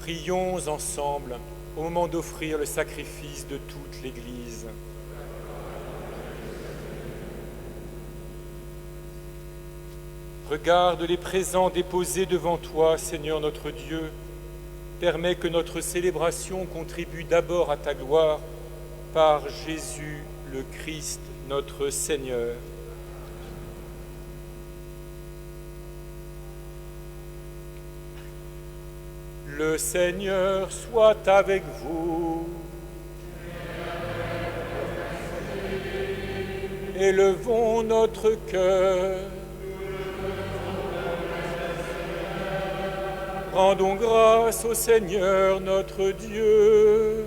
Prions ensemble au moment d'offrir le sacrifice de toute l'Église. Regarde les présents déposés devant toi, Seigneur notre Dieu. Permets que notre célébration contribue d'abord à ta gloire par Jésus le Christ, notre Seigneur. Le Seigneur soit avec vous. Élevons notre cœur. Rendons grâce au Seigneur notre Dieu.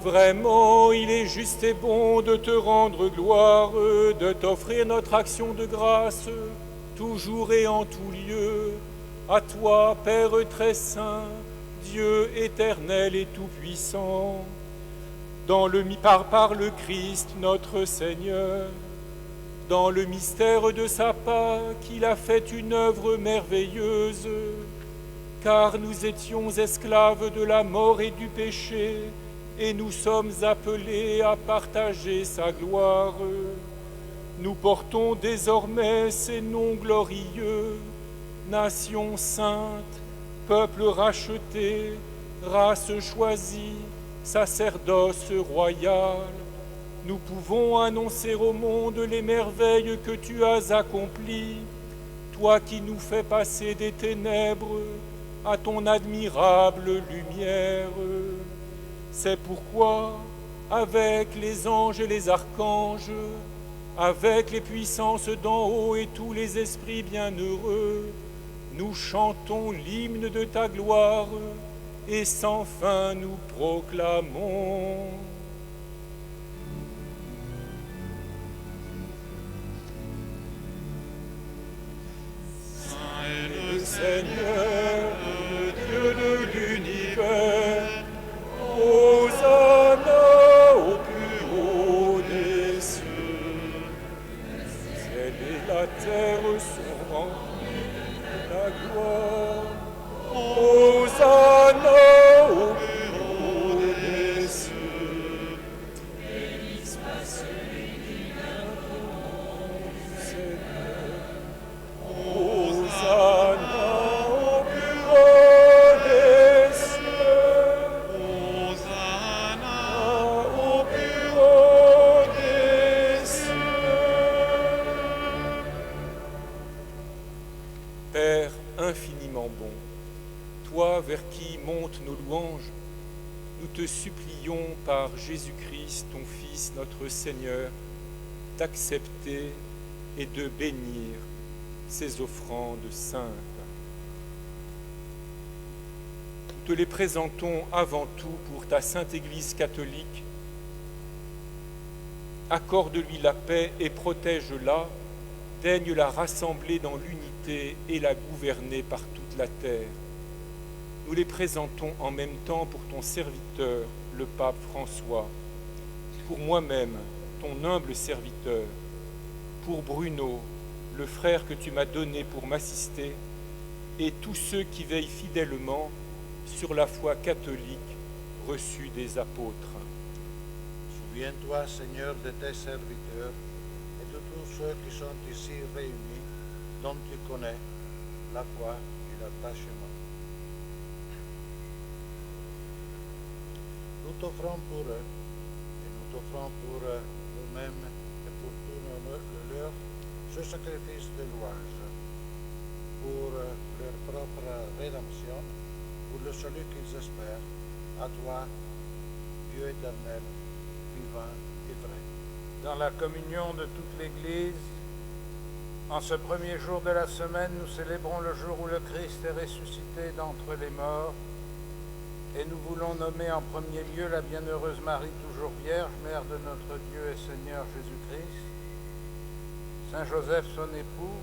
Vraiment, il est juste et bon de te rendre gloire, de t'offrir notre action de grâce, toujours et en tout lieu, à toi, Père très saint, Dieu éternel et tout-puissant, par le Christ notre Seigneur, dans le mystère de sa Pâque, il a fait une œuvre merveilleuse, car nous étions esclaves de la mort et du péché, et nous sommes appelés à partager sa gloire. Nous portons désormais ces noms glorieux, nation sainte, peuple racheté, race choisie, sacerdoce royal. Nous pouvons annoncer au monde les merveilles que tu as accomplies, toi qui nous fais passer des ténèbres à ton admirable lumière. C'est pourquoi, avec les anges et les archanges, avec les puissances d'en haut et tous les esprits bienheureux, nous chantons l'hymne de ta gloire et sans fin nous proclamons. Seigneur, Dieu de l'univers, Hosanna au plus haut des cieux. Ciel et la terre sont remplis de ta gloire. Hosanna au plus haut des cieux. Béni soit celui qui vient au monde, Seigneur. Hosanna au plus haut des cieux. Hosanna au plus haut des cieux. Père infiniment bon, toi vers qui montent nos louanges, nous te supplions par Jésus-Christ, ton Fils, notre Seigneur, d'accepter et de bénir ces offrandes saintes. Nous te les présentons avant tout pour ta Sainte Église catholique. Accorde-lui la paix et protège-la, daigne la rassembler dans l'unité et la gouverner par toute la terre. Nous les présentons en même temps pour ton serviteur, le pape François, pour moi-même, ton humble serviteur, pour Bruno, le frère que tu m'as donné pour m'assister, et tous ceux qui veillent fidèlement sur la foi catholique reçue des apôtres. Souviens-toi, Seigneur, de tes serviteurs et de tous ceux qui sont ici réunis, dont tu connais la foi et l'attachement. Nous t'offrons pour eux, et nous t'offrons pour nous-mêmes et pour tous le leurs, ce sacrifice de louange, pour leur propre rédemption, pour le salut qu'ils espèrent, à toi, Dieu éternel, vivant et vrai. Dans la communion de toute l'Église, en ce premier jour de la semaine, nous célébrons le jour où le Christ est ressuscité d'entre les morts, et nous voulons nommer en premier lieu la bienheureuse Marie, toujours Vierge, Mère de notre Dieu et Seigneur Jésus-Christ, Saint Joseph, son époux,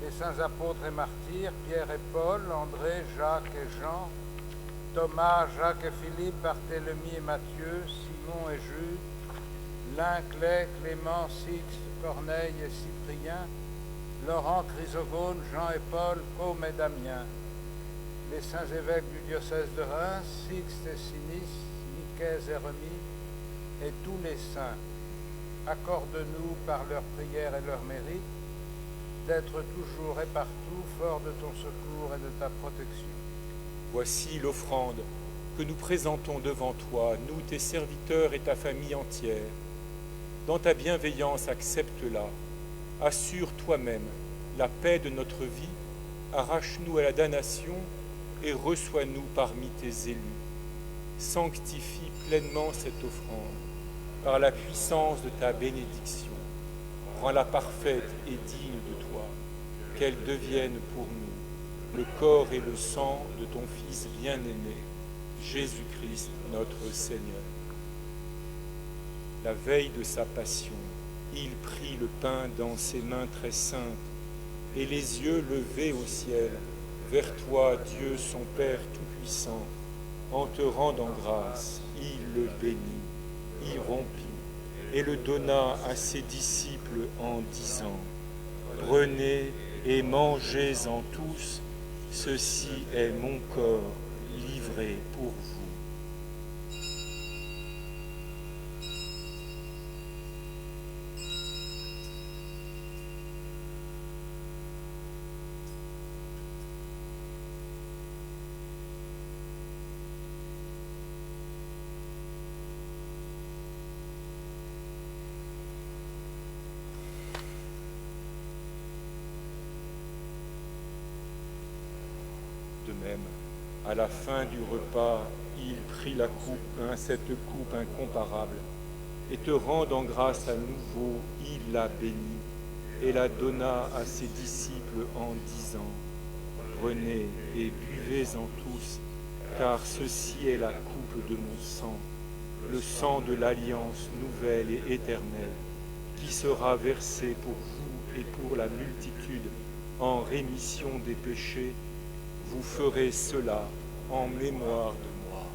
les saints apôtres et martyrs, Pierre et Paul, André, Jacques et Jean, Thomas, Jacques et Philippe, Barthélemy et Matthieu, Simon et Jude, Lin, Clay, Clément, Sixte, Corneille et Cyprien, Laurent, Chrysogone, Jean et Paul, Côme et Damien, les saints évêques du diocèse de Reims, Sixte et Sinis, Nicaise et Remi, et tous les saints, accorde-nous par leurs prières et leurs mérites d'être toujours et partout forts de ton secours et de ta protection. Voici l'offrande que nous présentons devant toi, nous, tes serviteurs et ta famille entière. Dans ta bienveillance, accepte-la. Assure toi-même la paix de notre vie, arrache-nous à la damnation et reçois-nous parmi tes élus. Sanctifie pleinement cette offrande par la puissance de ta bénédiction. Rends-la parfaite et digne de toi, qu'elle devienne pour nous le corps et le sang de ton Fils bien-aimé, Jésus-Christ notre Seigneur. La veille de sa passion, il prit le pain dans ses mains très saintes, et les yeux levés au ciel, vers toi, Dieu son Père Tout-Puissant, en te rendant grâce, il le bénit, y rompit, et le donna à ses disciples en disant, « Prenez et mangez-en tous, ceci est mon corps livré pour vous. » De même, à la fin du repas, il prit la coupe, cette coupe incomparable, et te rendant grâce à nouveau, il la bénit et la donna à ses disciples en disant, « Prenez et buvez-en tous, car ceci est la coupe de mon sang, le sang de l'alliance nouvelle et éternelle, qui sera versé pour vous et pour la multitude en rémission des péchés. Vous ferez cela en mémoire de moi. »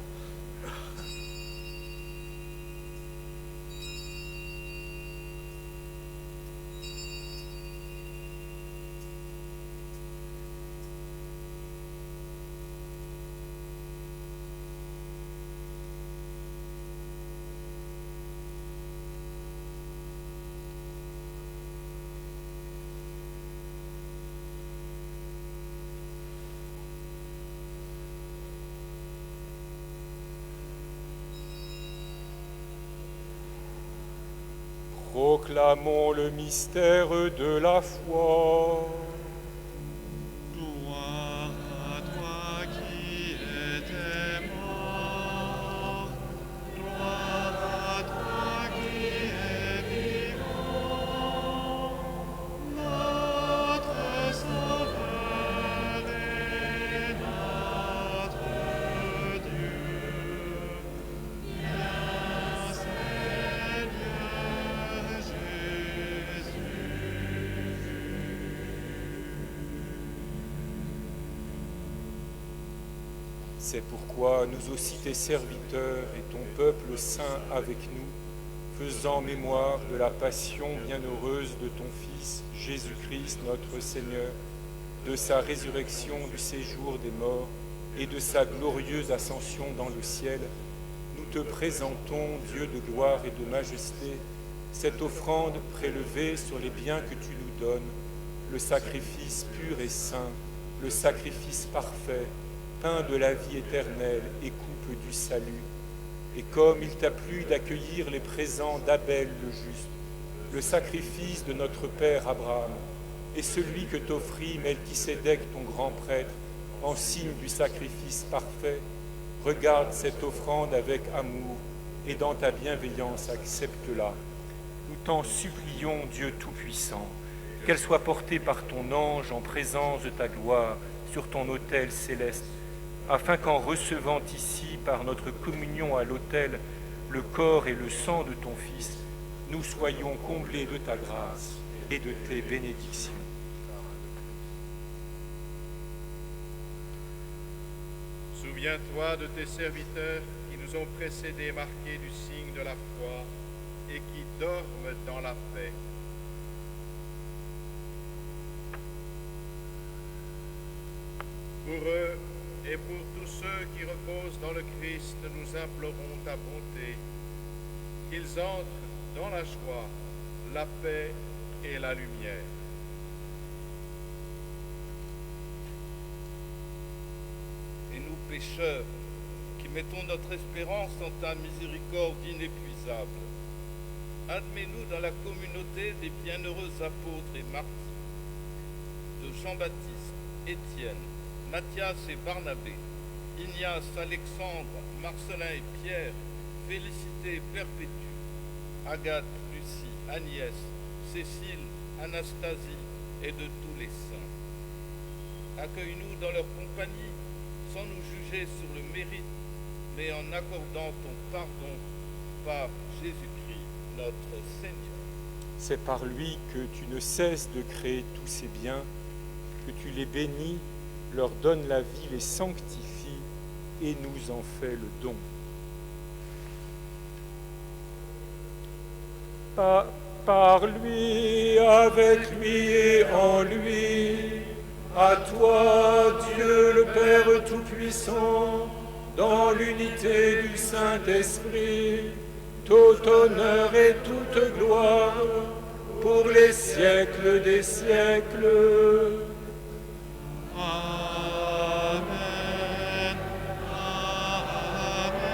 Proclamons le mystère de la foi. Gloire à toi qui étais mort, gloire à toi qui es vivant, notre Sauveur et notre Dieu. Viens, Seigneur Jésus. C'est pourquoi nous aussi tes serviteurs et ton peuple saint avec nous, faisant mémoire de la passion bienheureuse de ton Fils, Jésus-Christ notre Seigneur, de sa résurrection du séjour des morts et de sa glorieuse ascension dans le ciel, nous te présentons, Dieu de gloire et de majesté, cette offrande prélevée sur les biens que tu nous donnes, le sacrifice pur et saint, le sacrifice parfait, pain de la vie éternelle et coupe du salut. Et comme il t'a plu d'accueillir les présents d'Abel le juste, le sacrifice de notre père Abraham, et celui que t'offrit Melchisédek ton grand prêtre, en signe du sacrifice parfait, regarde cette offrande avec amour, et dans ta bienveillance accepte-la. Nous t'en supplions, Dieu Tout-Puissant, qu'elle soit portée par ton ange en présence de ta gloire sur ton autel céleste, afin qu'en recevant ici, par notre communion à l'autel, le corps et le sang de ton Fils, nous soyons comblés de ta grâce et de tes bénédictions. Souviens-toi de tes serviteurs qui nous ont précédés marqués du signe de la foi et qui dorment dans la paix. Pour eux et pour tous ceux qui reposent dans le Christ, nous implorons ta bonté, qu'ils entrent dans la joie, la paix et la lumière. Et nous, pécheurs, qui mettons notre espérance en ta miséricorde inépuisable, admets-nous dans la communauté des bienheureux apôtres et martyrs, de Jean-Baptiste, Étienne, Matthias et Barnabé, Ignace, Alexandre, Marcelin et Pierre, Félicité et Perpétue, Agathe, Lucie, Agnès, Cécile, Anastasie et de tous les saints. Accueille-nous dans leur compagnie, sans nous juger sur le mérite, mais en accordant ton pardon par Jésus-Christ, notre Seigneur. C'est par lui que tu ne cesses de créer tous ces biens, que tu les bénis, leur donnes la vie, les sanctifies et nous en fais le don. Par lui, avec lui et en lui, à toi, Dieu le Père Tout-Puissant, dans l'unité du Saint-Esprit, tout honneur et toute gloire, pour les siècles des siècles. Amen. Amen.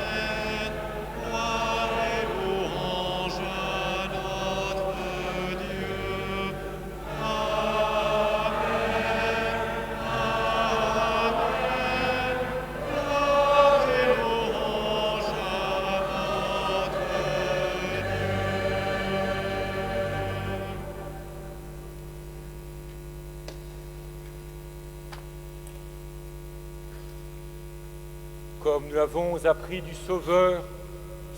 Gloire et louange à notre Dieu. Amen. Amen. Gloire et louange à notre Dieu. Comme nous l'avons appris du Sauveur,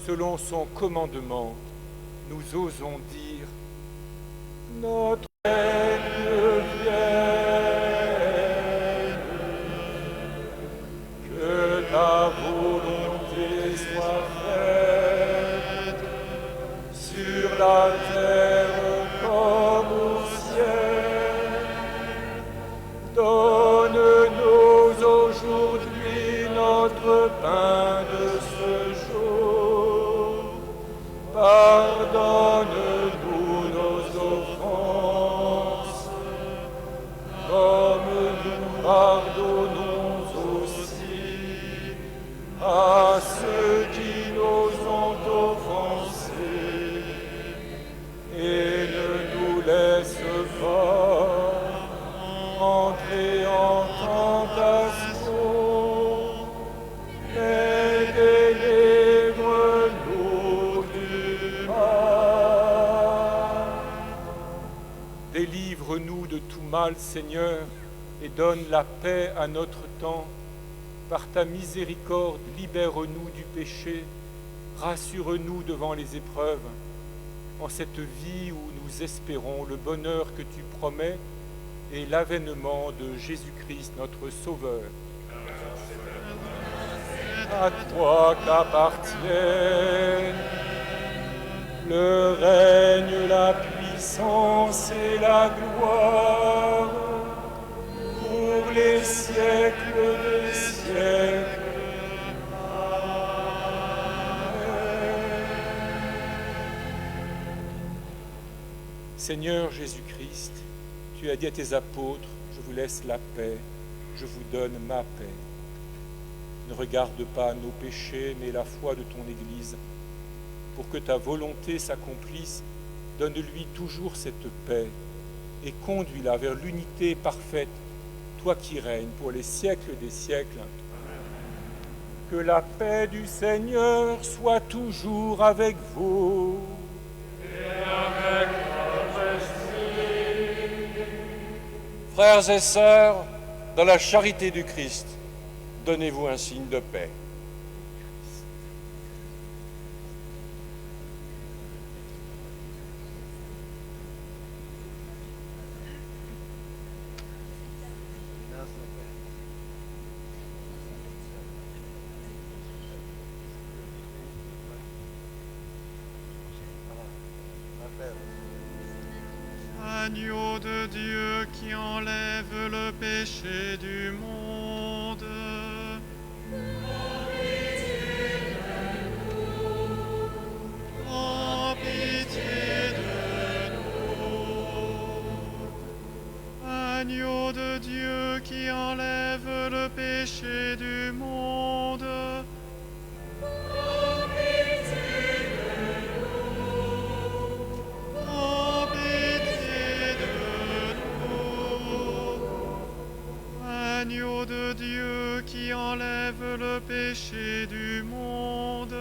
selon son commandement, nous osons dire « Notre règne vienne, que ta volonté soit faite, sur la terre comme au ciel. Donne-nous aujourd'hui notre pain de ce jour. Pardonne-nous nos offenses, comme nous pardonnons aussi à ceux qui nous ont offensés. Et ne nous laisse pas entrer en tentation, mais délivre-nous du mal. Délivre-nous de tout mal, Seigneur, et donne la paix à notre temps. Par ta miséricorde, libère-nous du péché, rassure-nous devant les épreuves, en cette vie où nous espérons le bonheur que tu promets et l'avènement de Jésus-Christ, notre Sauveur. À toi qu'appartiennent le règne, la puissance et la gloire pour les siècles des siècles. Seigneur Jésus-Christ, tu as dit à tes apôtres, je vous laisse la paix, je vous donne ma paix. Ne regarde pas nos péchés, mais la foi de ton Église. Pour que ta volonté s'accomplisse, donne-lui toujours cette paix et conduis-la vers l'unité parfaite, toi qui règnes pour les siècles des siècles. Que la paix du Seigneur soit toujours avec vous. Frères et sœurs, dans la charité du Christ, donnez-vous un signe de paix. Agneau de Dieu qui enlève le péché du monde. Agneau de Dieu qui enlève le péché du monde. Aie pitié de nous. Agneau de Dieu qui enlève le péché du monde.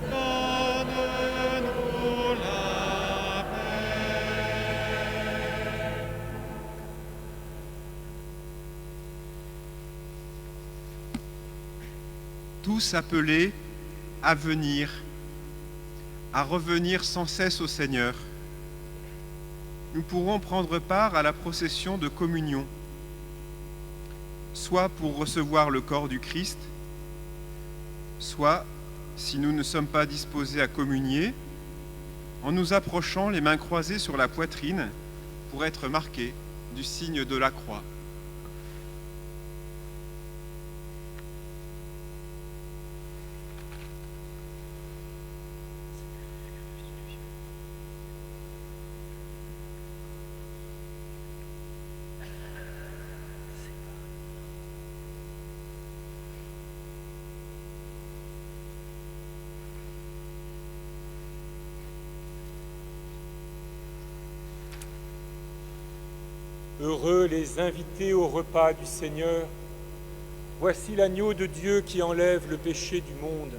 Donne-nous la paix. Tous appelés à venir, à revenir sans cesse au Seigneur, nous pourrons prendre part à la procession de communion, soit pour recevoir le corps du Christ, soit, si nous ne sommes pas disposés à communier, en nous approchant les mains croisées sur la poitrine pour être marqués du signe de la croix. Heureux les invités au repas du Seigneur. Voici l'agneau de Dieu qui enlève le péché du monde.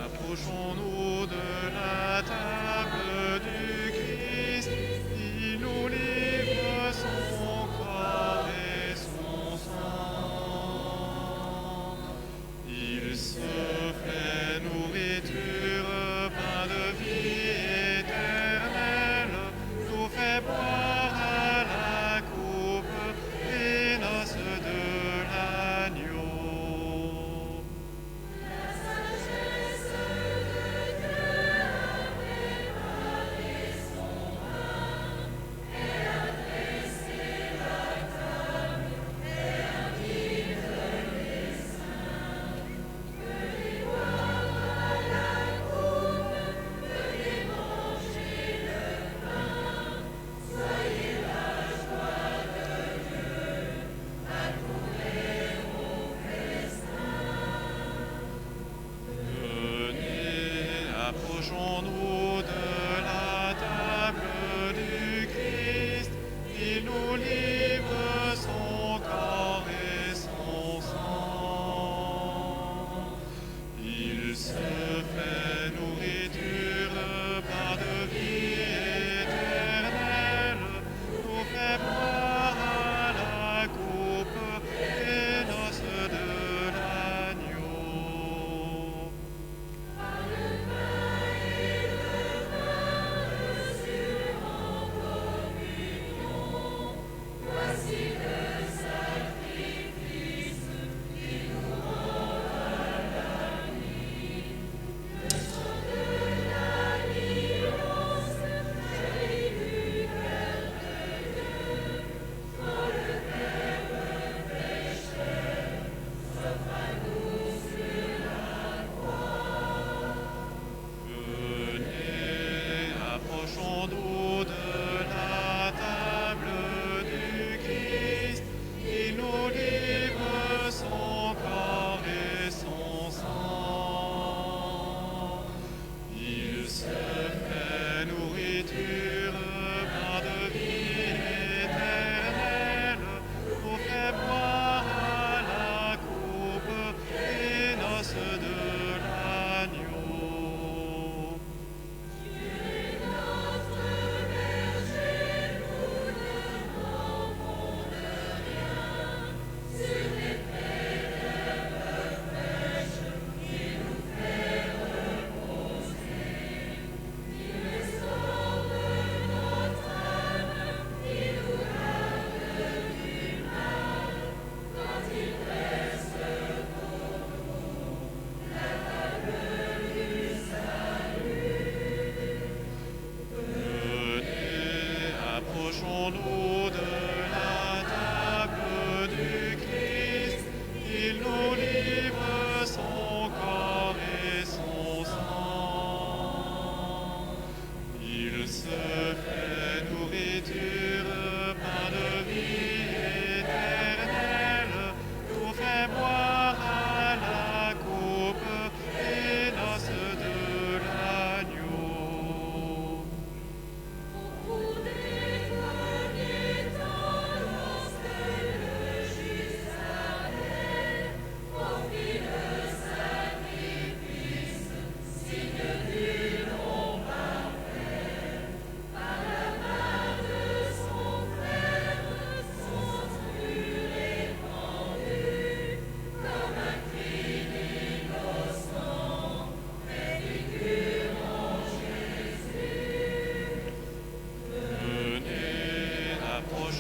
Approchons-nous de la table du Christ, il nous livre son corps et son sang. Il se fait nourriture, pain de vie éternelle, nous fait boire à la coupe des noces de l'agneau. Approchons-nous de la table du Christ, il nous livre son corps et son sang. Il se fait nourriture, pain de vie éternelle, nous fait boire à la coupe des noces de l'agneau.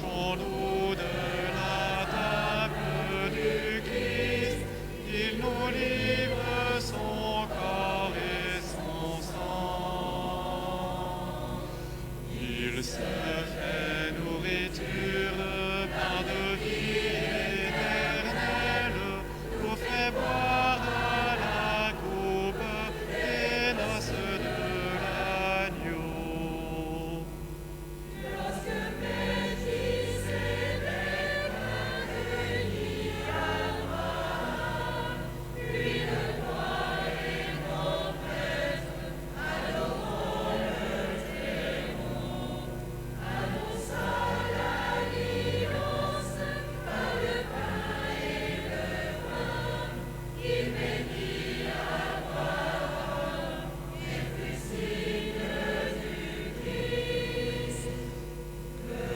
Approchons-nous de la table du Christ, il nous livre son corps et son sang. Il se fait nourriture, pain de vie éternelle, nous fait boire à la coupe des noces de l'agneau.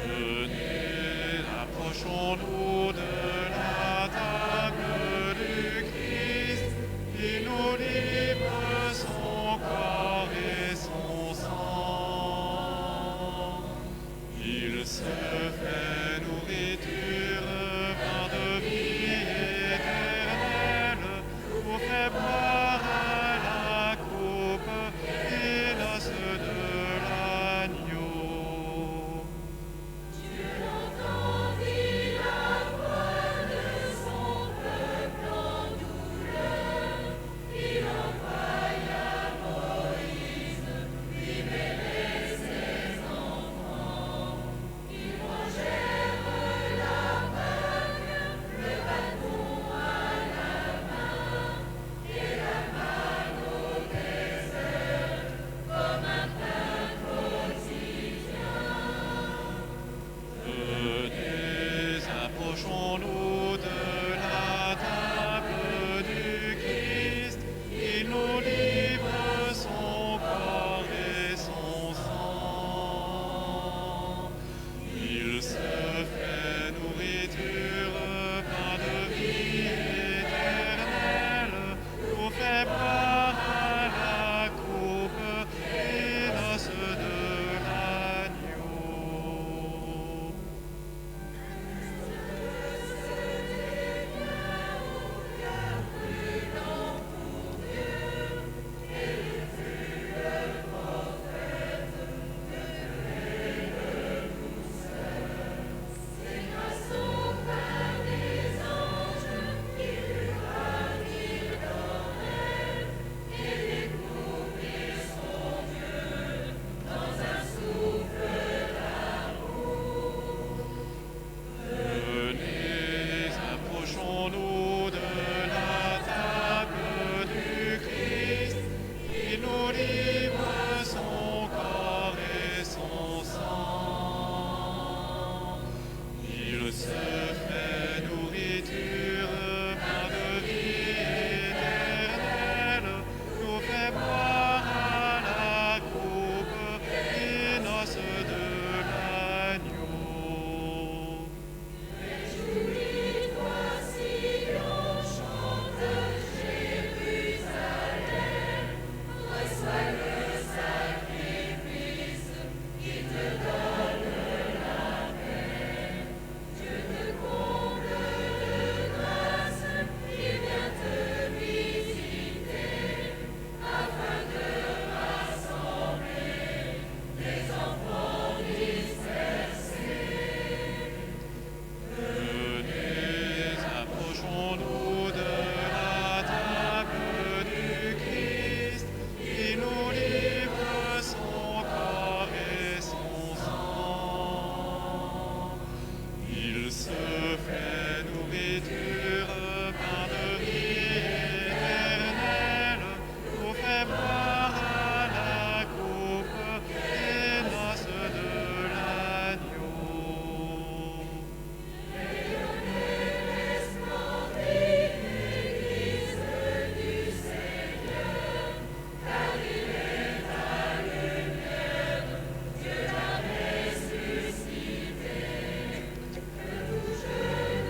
Venez, approchons-nous de la table du Christ, il nous livre son corps et son sang. Il se fait nourriture, pain de vie éternelle, nous fait boire à la coupe des noces de l'agneau. Venez, approchons-nous de la table du Christ, il nous livre son corps et son sang. Il se fait nourriture, pain de vie éternelle, nous fait boire à la coupe des noces de l'agneau. Venez, approchons-nous de la table du Christ, il nous livre son corps et son sang. Il se fait nourriture, pain de vie éternelle, nous fait boire à la coupe des noces de l'agneau. Venez, approchons-nous de la table du Christ, il nous livre son corps et son sang. Il se fait nourriture, pain de vie éternelle, nous fait boire à la coupe des noces de l'agneau. Dieu l'a ressuscité, que tout jeune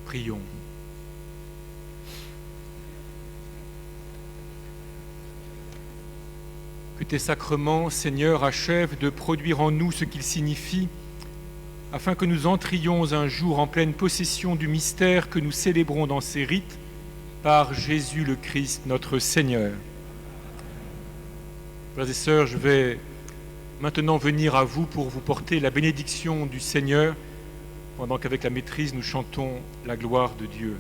Prions. Que tes sacrements, Seigneur, achèvent de produire en nous ce qu'ils signifient, afin que nous entrions un jour en pleine possession du mystère que nous célébrons dans ces rites, par Jésus le Christ, notre Seigneur. Frères et sœurs, je vais maintenant venir à vous pour vous porter la bénédiction du Seigneur, pendant qu'avec la maîtrise, nous chantons la gloire de Dieu.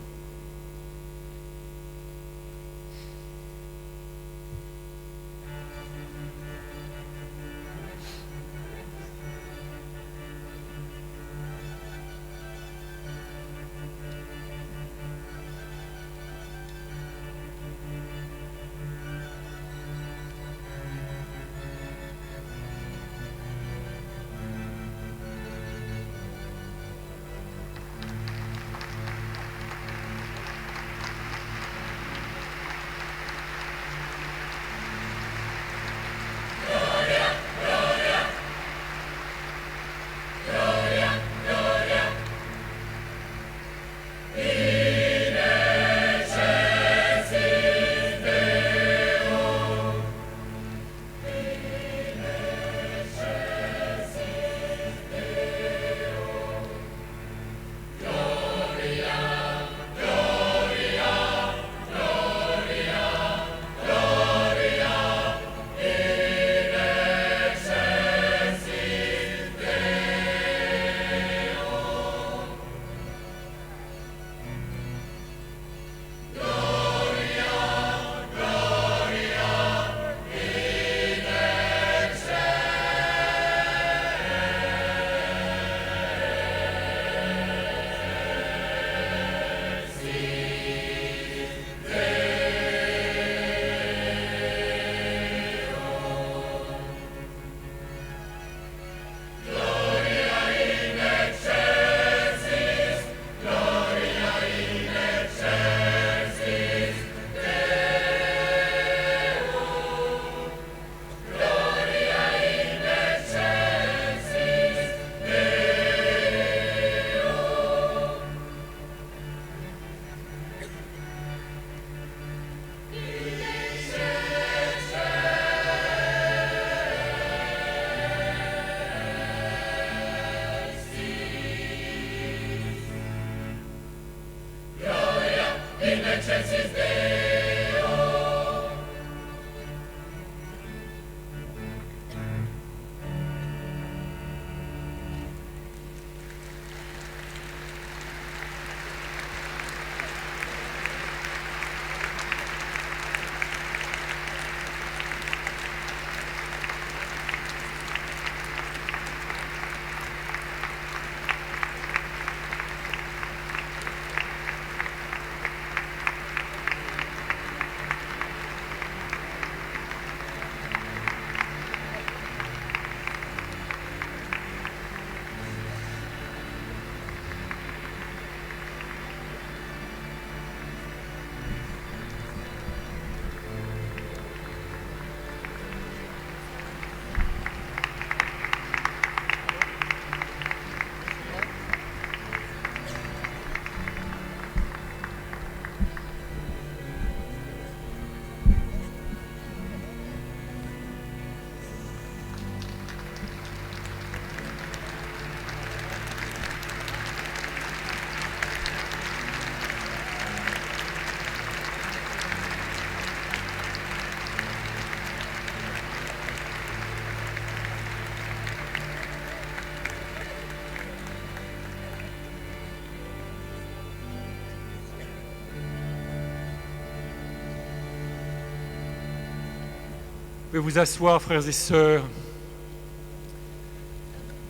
Vous pouvez vous asseoir, frères et sœurs.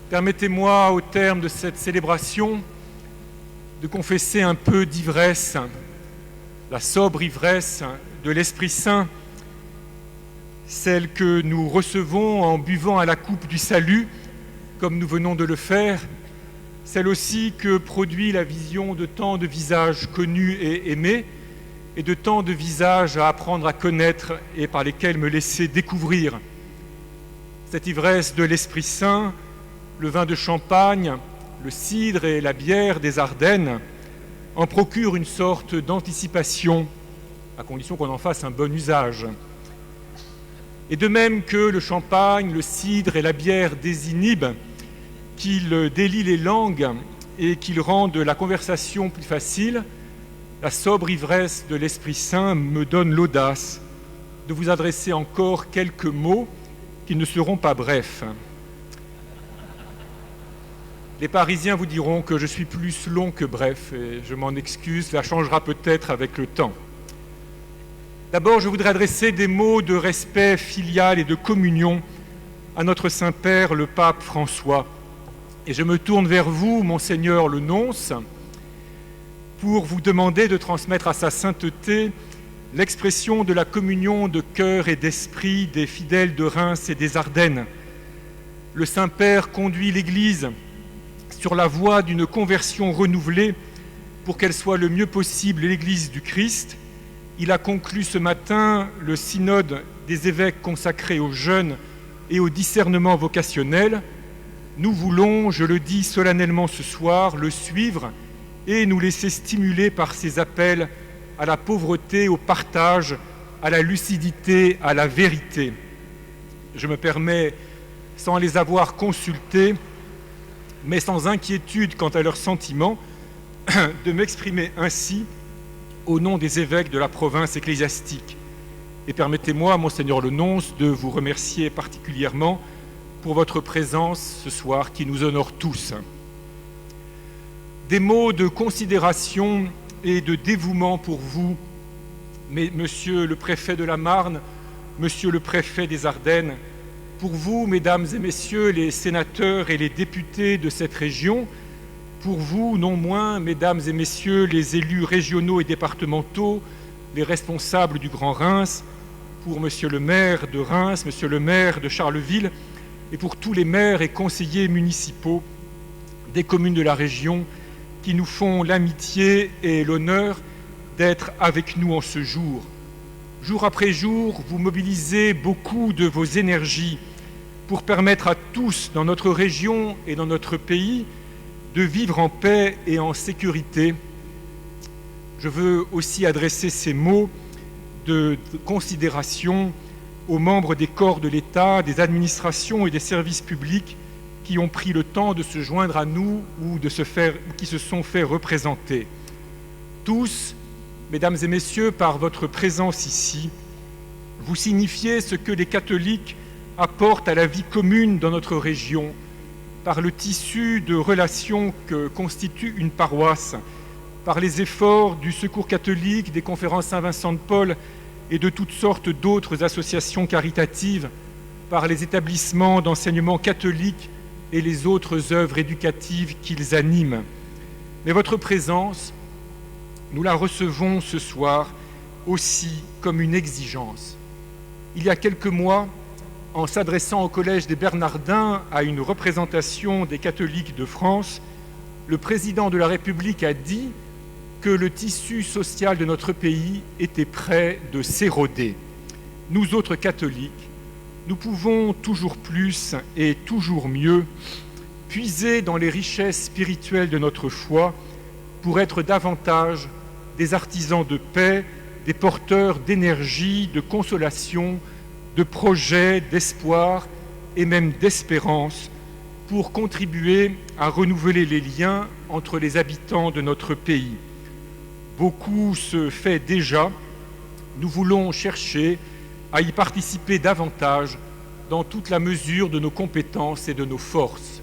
Permettez-moi, au terme de cette célébration, de confesser un peu d'ivresse, la sobre ivresse de l'Esprit Saint, celle que nous recevons en buvant à la coupe du salut, comme nous venons de le faire, celle aussi que produit la vision de tant de visages connus et aimés, et de tant de visages à apprendre à connaître et par lesquels me laisser découvrir. Cette ivresse de l'Esprit Saint, le vin de Champagne, le cidre et la bière des Ardennes, en procure une sorte d'anticipation, à condition qu'on en fasse un bon usage. Et de même que le champagne, le cidre et la bière désinhibent, qu'ils délient les langues et qu'ils rendent la conversation plus facile, la sobre ivresse de l'Esprit Saint me donne l'audace de vous adresser encore quelques mots qui ne seront pas brefs. Les Parisiens vous diront que je suis plus long que bref, et je m'en excuse, cela changera peut-être avec le temps. D'abord, je voudrais adresser des mots de respect filial et de communion à notre Saint-Père, le Pape François. Et je me tourne vers vous, Monseigneur le Nonce, pour vous demander de transmettre à sa sainteté l'expression de la communion de cœur et d'esprit des fidèles de Reims et des Ardennes. Le Saint-Père conduit l'Église sur la voie d'une conversion renouvelée pour qu'elle soit le mieux possible l'Église du Christ. Il a conclu ce matin le synode des évêques consacrés aux jeunes et au discernement vocationnel. Nous voulons, je le dis solennellement ce soir, le suivre et nous laisser stimuler par ses appels à la pauvreté, au partage, à la lucidité, à la vérité. Je me permets, sans les avoir consultés, mais sans inquiétude quant à leurs sentiments, de m'exprimer ainsi au nom des évêques de la province ecclésiastique. Et permettez-moi, Monseigneur le Nonce, de vous remercier particulièrement pour votre présence ce soir qui nous honore tous. Des mots de considération et de dévouement pour vous, Monsieur le préfet de la Marne, Monsieur le préfet des Ardennes, pour vous, Mesdames et Messieurs les sénateurs et les députés de cette région, pour vous, non moins, Mesdames et Messieurs les élus régionaux et départementaux, les responsables du Grand Reims, pour Monsieur le maire de Reims, Monsieur le maire de Charleville, et pour tous les maires et conseillers municipaux des communes de la région qui nous font l'amitié et l'honneur d'être avec nous en ce jour. Jour après jour, vous mobilisez beaucoup de vos énergies pour permettre à tous dans notre région et dans notre pays de vivre en paix et en sécurité. Je veux aussi adresser ces mots de considération aux membres des corps de l'État, des administrations et des services publics qui ont pris le temps de se joindre à nous ou qui se sont fait représenter. Tous, Mesdames et Messieurs, par votre présence ici, vous signifiez ce que les catholiques apportent à la vie commune dans notre région, par le tissu de relations que constitue une paroisse, par les efforts du Secours catholique, des conférences Saint-Vincent de Paul et de toutes sortes d'autres associations caritatives, par les établissements d'enseignement catholique et les autres œuvres éducatives qu'ils animent. Mais votre présence, nous la recevons ce soir aussi comme une exigence. Il y a quelques mois, en s'adressant au Collège des Bernardins à une représentation des catholiques de France, le président de la République a dit que le tissu social de notre pays était près de s'éroder. Nous autres catholiques, nous pouvons toujours plus et toujours mieux puiser dans les richesses spirituelles de notre foi pour être davantage des artisans de paix, des porteurs d'énergie, de consolation, de projets, d'espoir et même d'espérance pour contribuer à renouveler les liens entre les habitants de notre pays. Beaucoup se fait déjà, nous voulons chercher à y participer davantage dans toute la mesure de nos compétences et de nos forces.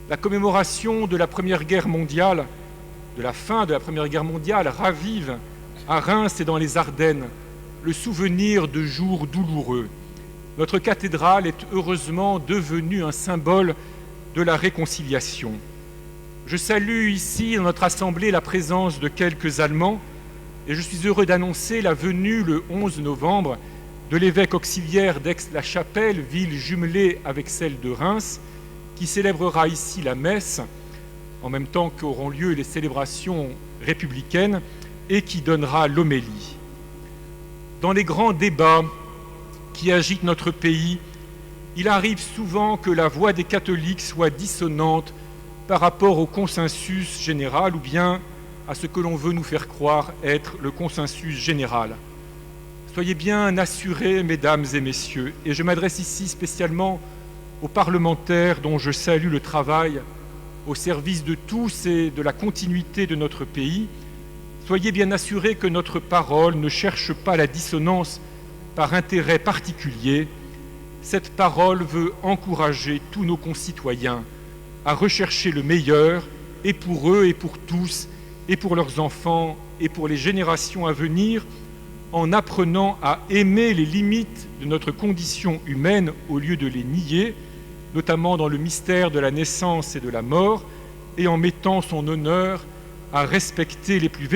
La commémoration de la Première Guerre mondiale, de la fin de la Première Guerre mondiale, ravive à Reims et dans les Ardennes le souvenir de jours douloureux. Notre cathédrale est heureusement devenue un symbole de la réconciliation. Je salue ici dans notre assemblée la présence de quelques Allemands et je suis heureux d'annoncer la venue le 11 novembre de l'évêque auxiliaire d'Aix-la-Chapelle, ville jumelée avec celle de Reims, qui célébrera ici la messe, en même temps qu'auront lieu les célébrations républicaines, et qui donnera l'homélie. Dans les grands débats qui agitent notre pays, il arrive souvent que la voix des catholiques soit dissonante par rapport au consensus général ou bien à ce que l'on veut nous faire croire être le consensus général. Soyez bien assurés, mesdames et messieurs, et je m'adresse ici spécialement aux parlementaires dont je salue le travail au service de tous et de la continuité de notre pays. Soyez bien assurés que notre parole ne cherche pas la dissonance par intérêt particulier. Cette parole veut encourager tous nos concitoyens à rechercher le meilleur, et pour eux et pour tous, et pour leurs enfants, et pour les générations à venir, en apprenant à aimer les limites de notre condition humaine au lieu de les nier, notamment dans le mystère de la naissance et de la mort, et en mettant son honneur à respecter les plus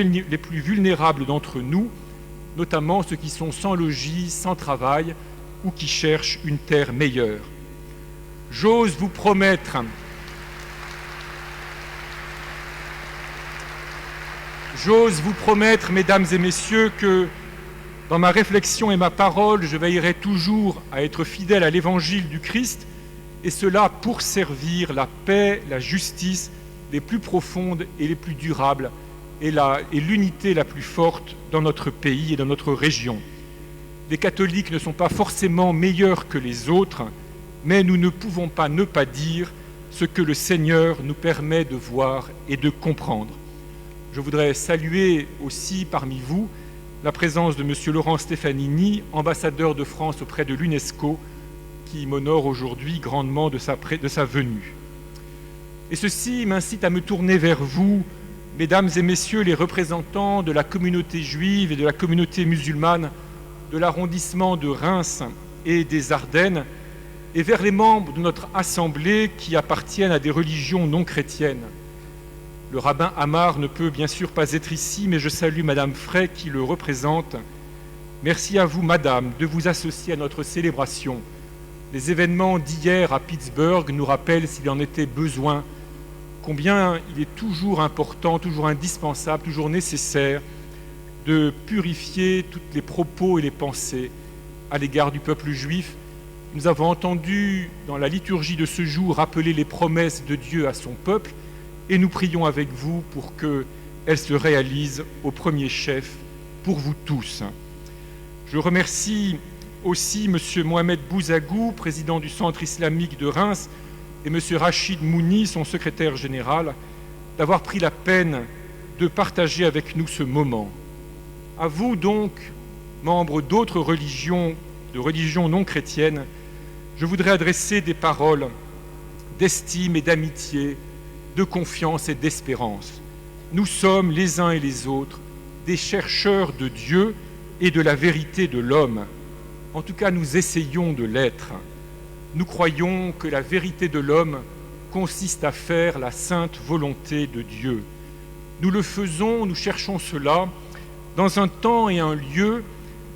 vulnérables d'entre nous, notamment ceux qui sont sans logis, sans travail, ou qui cherchent une terre meilleure. J'ose vous promettre, mesdames et messieurs, que dans ma réflexion et ma parole, je veillerai toujours à être fidèle à l'évangile du Christ, et cela pour servir la paix, la justice les plus profondes et les plus durables, et l'unité la plus forte dans notre pays et dans notre région. Les catholiques ne sont pas forcément meilleurs que les autres, mais nous ne pouvons pas ne pas dire ce que le Seigneur nous permet de voir et de comprendre. Je voudrais saluer aussi parmi vous la présence de M. Laurent Stefanini, ambassadeur de France auprès de l'UNESCO, qui m'honore aujourd'hui grandement de sa venue. Et ceci m'incite à me tourner vers vous, mesdames et messieurs les représentants de la communauté juive et de la communauté musulmane de l'arrondissement de Reims et des Ardennes, et vers les membres de notre assemblée qui appartiennent à des religions non chrétiennes. Le rabbin Amar ne peut bien sûr pas être ici, mais je salue Madame Frey qui le représente. Merci à vous, Madame, de vous associer à notre célébration. Les événements d'hier à Pittsburgh nous rappellent, s'il en était besoin, combien il est toujours important, toujours indispensable, toujours nécessaire de purifier tous les propos et les pensées à l'égard du peuple juif. Nous avons entendu dans la liturgie de ce jour rappeler les promesses de Dieu à son peuple, et nous prions avec vous pour qu'elles se réalisent au premier chef pour vous tous. Je remercie aussi M. Mohamed Bouzagou, président du Centre islamique de Reims, et M. Rachid Mouni, son secrétaire général, d'avoir pris la peine de partager avec nous ce moment. À vous donc, membres d'autres religions, de religions non chrétiennes, je voudrais adresser des paroles d'estime et d'amitié, de confiance et d'espérance. Nous sommes, les uns et les autres, des chercheurs de Dieu et de la vérité de l'homme. En tout cas, nous essayons de l'être. Nous croyons que la vérité de l'homme consiste à faire la sainte volonté de Dieu. Nous le faisons, nous cherchons cela dans un temps et un lieu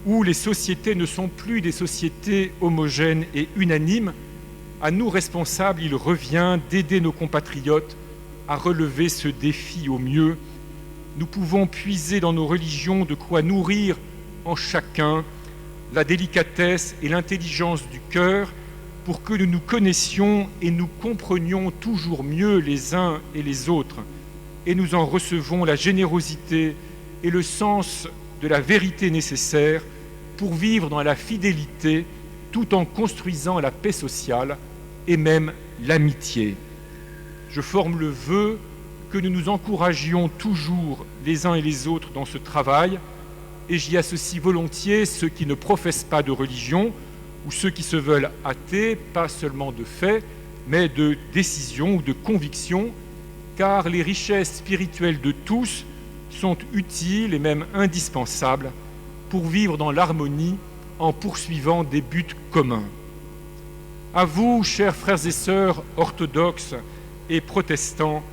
où les sociétés ne sont plus des sociétés homogènes et unanimes. À nous responsables, il revient d'aider nos compatriotes à relever ce défi au mieux. Nous pouvons puiser dans nos religions de quoi nourrir en chacun la délicatesse et l'intelligence du cœur pour que nous nous connaissions et nous comprenions toujours mieux les uns et les autres, et nous en recevons la générosité et le sens de la vérité nécessaire pour vivre dans la fidélité tout en construisant la paix sociale et même l'amitié. Je forme le vœu que nous nous encouragions toujours les uns et les autres dans ce travail, et j'y associe volontiers ceux qui ne professent pas de religion ou ceux qui se veulent athées, pas seulement de fait, mais de décision ou de conviction, car les richesses spirituelles de tous sont utiles et même indispensables pour vivre dans l'harmonie en poursuivant des buts communs. À vous, chers frères et sœurs orthodoxes et protestants,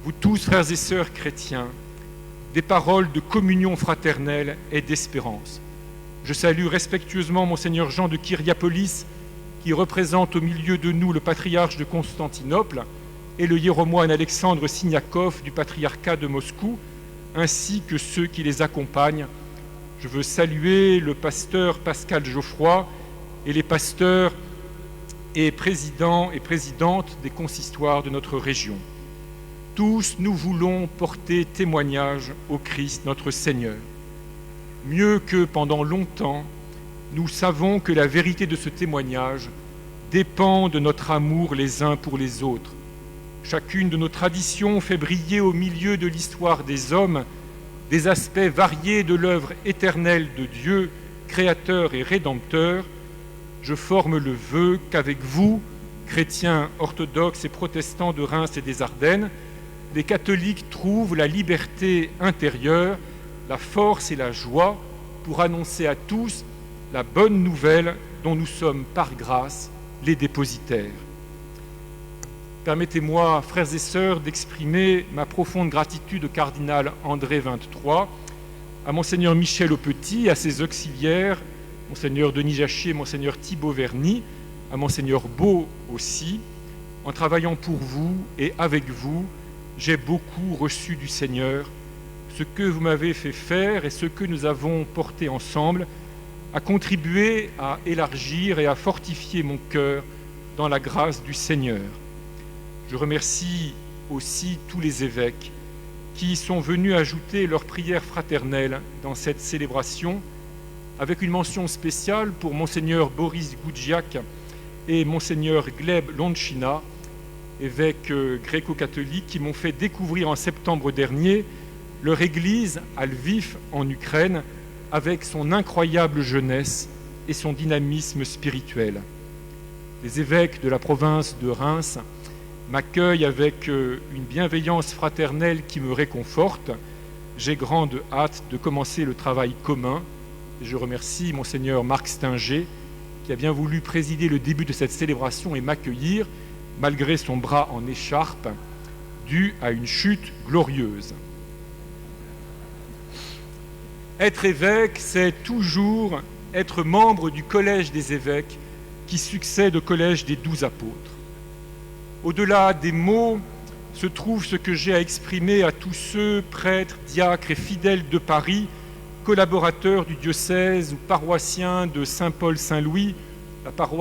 vous tous, frères et sœurs chrétiens, des paroles de communion fraternelle et d'espérance. Je salue respectueusement Monseigneur Jean de Kyriapolis, qui représente au milieu de nous le patriarche de Constantinople, et le hiéromoine Alexandre Signakov du patriarcat de Moscou, ainsi que ceux qui les accompagnent. Je veux saluer le pasteur Pascal Geoffroy et les pasteurs et présidents et présidentes des consistoires de notre région. Tous nous voulons porter témoignage au Christ notre Seigneur. Mieux que pendant longtemps, nous savons que la vérité de ce témoignage dépend de notre amour les uns pour les autres. Chacune de nos traditions fait briller au milieu de l'histoire des hommes des aspects variés de l'œuvre éternelle de Dieu, créateur et rédempteur. Je forme le vœu qu'avec vous, chrétiens orthodoxes et protestants de Reims et des Ardennes, les catholiques trouvent la liberté intérieure, la force et la joie pour annoncer à tous la bonne nouvelle dont nous sommes par grâce les dépositaires. Permettez-moi, frères et sœurs, d'exprimer ma profonde gratitude au cardinal André 23, à monseigneur Michel Aupetit, à ses auxiliaires, monseigneur Denis Jachet, monseigneur Thibaut Verny, à monseigneur Beau aussi. En travaillant pour vous et avec vous, j'ai beaucoup reçu du Seigneur. Ce que vous m'avez fait faire et ce que nous avons porté ensemble a contribué à élargir et à fortifier mon cœur dans la grâce du Seigneur. Je remercie aussi tous les évêques qui sont venus ajouter leur prière fraternelle dans cette célébration, avec une mention spéciale pour monseigneur Boris Goudjiak et monseigneur Gleb Lonchina, évêques gréco-catholiques qui m'ont fait découvrir en septembre dernier leur église à Lviv en Ukraine avec son incroyable jeunesse et son dynamisme spirituel. Les évêques de la province de Reims m'accueillent avec une bienveillance fraternelle qui me réconforte. J'ai grande hâte de commencer le travail commun. Et je remercie monseigneur Marc Stinger qui a bien voulu présider le début de cette célébration et m'accueillir malgré son bras en écharpe dû à une chute glorieuse. Être évêque, c'est toujours être membre du collège des évêques qui succède au collège des 12 apôtres. Au-delà des mots se trouve ce que j'ai à exprimer à tous ceux, prêtres, diacres et fidèles de Paris, collaborateurs du diocèse ou paroissiens de Saint-Paul-Saint-Louis, la paroisse